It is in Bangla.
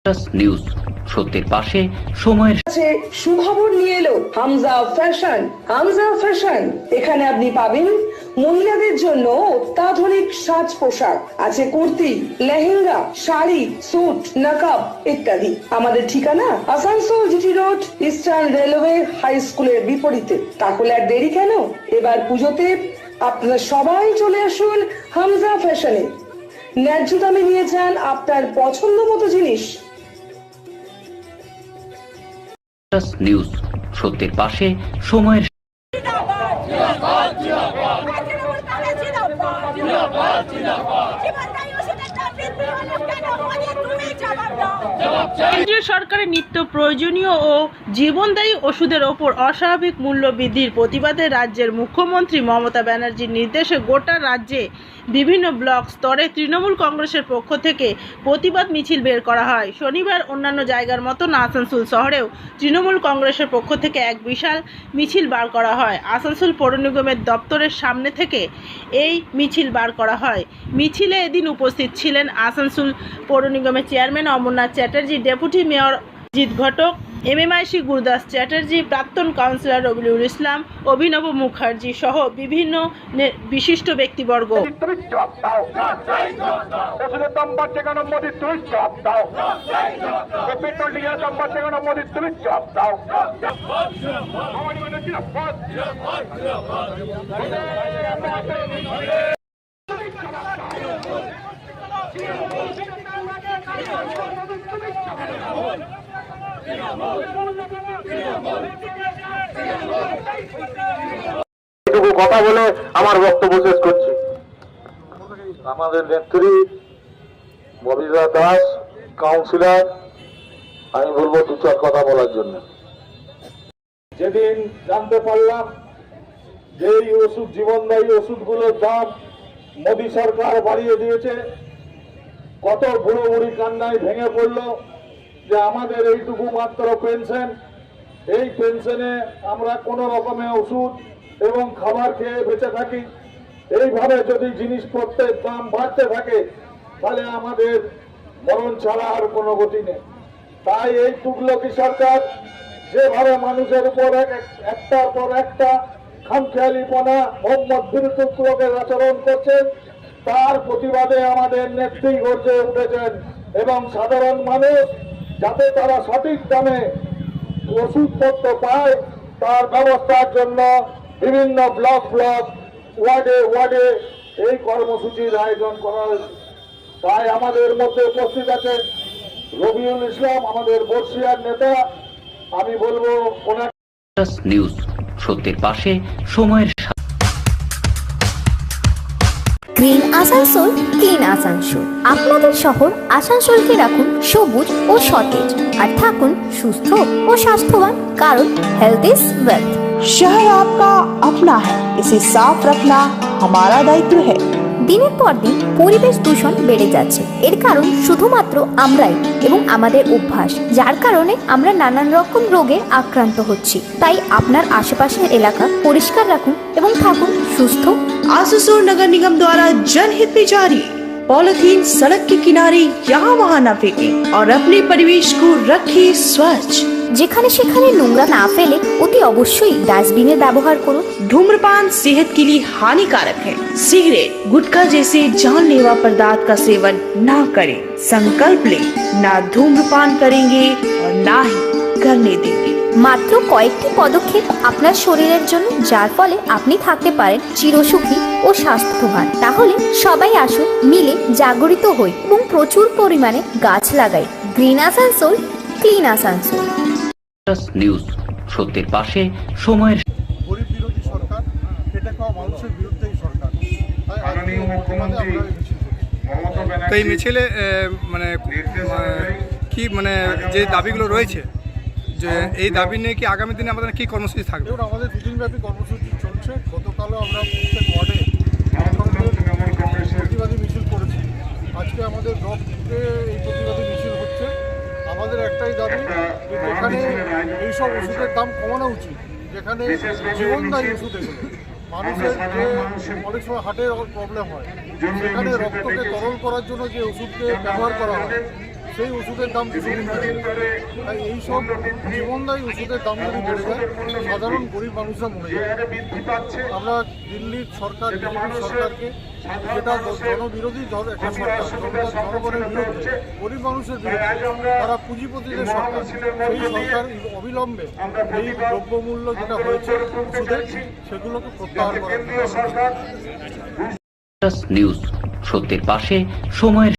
নিউজ সত্যের পাশে সময়ের সুখবর নিয়ে এলো হামজা ফ্যাশন। হামজা ফ্যাশন, এখানে আপনি পাবেন মহিলাদের জন্য অত্যাধুনিক সাজ পোশাক, আছে কুর্তি, লেহেঙ্গা, শাড়ি, স্যুট, নকাব ইত্যাদি। আমাদের ঠিকানা Asansol GT road, eastern railway high স্কুলের বিপরীতে। তাহলে আর দেরি কেন, এবার পুজোতে আপনারা সবাই চলে আসুন হামজা ফ্যাশনে। ন্যায্য দামে নিয়ে যান আপনার পছন্দ মতো জিনিস। নিউজ সত্যের পাশে সময়ের কেন্দ্রীয় সরকারের নিত্য প্রয়োজনীয় ও জীবনদায়ী ওষুধের ওপর অস্বাভাবিক মূল্য বৃদ্ধির প্রতিবাদে রাজ্যের মুখ্যমন্ত্রী মমতা ব্যানার্জির নির্দেশে গোটা রাজ্যে বিভিন্ন ব্লক স্তরে তৃণমূল কংগ্রেসের পক্ষ থেকে প্রতিবাদ মিছিল বের করা হয়। শনিবার অন্যান্য জায়গার মতন আসানসোল শহরেও তৃণমূল কংগ্রেসের পক্ষ থেকে এক বিশাল মিছিল বার করা হয়। আসানসোল পৌর নিগমের দপ্তরের সামনে থেকে এই মিছিল বার করা হয়। মিছিলে এদিন উপস্থিত ছিলেন আসানসোল পৌর নিগমের chairman Amarnath Chatterjee, deputy mayor Jit Ghatak, MMIC Gurudas Chatterjee, প্রাক্তন কাউন্সিলর রবিউল ইসলাম, অভিনব মুখার্জি সহ বিভিন্ন বিশিষ্ট ব্যক্তিবর্গ। এটুকু কথা বলে আমার বক্তব্য শেষ করছি। আমাদের নেত্রী ববিতা দাস কাউন্সিলর, আমি বলবো দু চার কথা বলার জন্য। যেদিন জানতে পারলাম যে এই ওষুধ, জীবনদায়ী ওষুধগুলোর দাম মোদী সরকার বাড়িয়ে দিয়েছে, কত বুড়ো বুড়ি কান্নায় ভেঙে পড়লো যে আমাদের এইটুকু মাত্র পেনশন, এই পেনশনে আমরা কোন রকমের ওষুধ এবং খাবার খেয়ে বেঁচে থাকি। এইভাবে যদি জিনিসপত্রের দাম বাড়তে থাকে তাহলে আমাদের মরণ ছাড়া আর কোনো গতি নেই। তাই এই তুগলকি সরকার যেভাবে মানুষের উপর একটার পর একটা খামখেয়ালিপনা, মোহাম্মদ বিরুদ্ধের আচরণ করছেন, তার প্রতিবাদে আমাদের নেত্রী গর্জে উঠেছেন এবং সাধারণ মানুষ যাতে তারা সঠিক দামে ওষুধপত্র পায় তার ব্যবস্থার জন্য বিভিন্ন ব্লক ওয়ার্ডে ওয়ার্ডে এই কর্মসূচির আয়োজন করা হয়েছে। তাই আমাদের মধ্যে উপস্থিত আছেন রবিউল ইসলাম, আমাদের বর্ষিয়ার নেতা। আমি বলবো ওনার নিউজ সত্যের পাশে সময়ের গ্রিন আসানসোল, ক্লিন আসানসোল। আপনাদের শহর আসানসোলকে রাখুন সবুজ ও সতেজ, আর থাকুন সুস্থ ও স্বাস্থ্যবান, কারণ হেলথ ইজ ওয়েলথ। शहर आपका अपना है, इसे साफ रखना हमारा दायित्व है। দিনের পর দিন পরিবেশ দূষণ বেড়ে যাচ্ছে। এর কারণ শুধুমাত্র আমরাই এবং আমাদের অভ্যাস, যার কারণে আমরা নানান রকম রোগে আক্রান্ত হচ্ছি। তাই আপনার আশেপাশের এলাকা পরিষ্কার রাখুন এবং থাকুন সুস্থ। आसुसोल नगर निगम द्वारा जनहित में जारी। पॉलिथीन सड़क के किनारे यहाँ वहाँ न फेंकें और अपने परिवेश को रखें स्वच्छ। যেখানে সেখানে নোংরা না ফেলে অতি অবশ্যই ডাস্টবিনের ব্যবহার করুন। धूम्रपान सेहत के लिए हानिकारक है। सिगरेट, गुटखा जैसे जानलेवा पदार्थ का सेवन न करें। संकल्प लें, ना धूम्रपान करेंगे और ना ही करने देंगे। মাত্র কয়েকটি পদক্ষেপ আপনার শরীরের জন্য, যার ফলে আপনি থাকতে পারেন চিরসুখী ও স্বাস্থ্যবান। তাহলে সবাই আসুন, মিলে জাগরিত হই এবং প্রচুর পরিমাণে গাছ লাগাই। Green Asansol, clean Asansol. News সত্যের পাশে সময়ের গরিব বিরোধী সরকার, খেটে খাওয়া মানুষের বিরুদ্ধে এই সরকার। তাই আজকে প্রতিবাদে আমরা মিছিল করছি। তো এই মিছিলে মানে কি মানে যে দাবিগুলো রয়েছে, যে এই দাবি নিয়ে কি আগামী দিনে আমাদের কি কর্মসূচি থাকবে? দেখুন, আমাদের দুদিনব্যাপী কর্মসূচি চলছে। গতকালও আমরা প্রত্যেক ওয়ার্ডে প্রতিবাদী মিছিল করেছি। আজকে আমাদের ব্লকে এই প্রতিবাদী মিছিল হচ্ছে। আমাদের একটাই দাবি যে যেখানে এইসব ওষুধের দাম কমানো উচিত, যেখানে জীবনদায়ী ওষুধ এগুলো, মানুষের যে অনেক সময় হার্টের প্রবলেম হয়, সেখানে রক্তকে তরল করার জন্য যে ওষুধকে ব্যবহার করা হয়, সেই ওষুধের দাম কিছুদিন বেড়ে যায়। তাই এইসব জীবনদায়ী ওষুধের দাম যদি বেড়ে যায় সাধারণ গরিব মানুষরা মরে যায়। আমরা দিল্লির সরকার বিজেপি সরকারকে, যেটা জনবিরোধী একটা সরকার, জনগণের বিরুদ্ধে, গরিব মানুষের বিরুদ্ধে, তারা পুঁজিপতিদের সরকার, সেই সরকার অবিলম্বে এই দ্রব্যমূল্য যেটা হয়েছে ওষুধের সেগুলোকে প্রত্যাহার করার জন্য নিউজ সত্যের পাশে সময়ের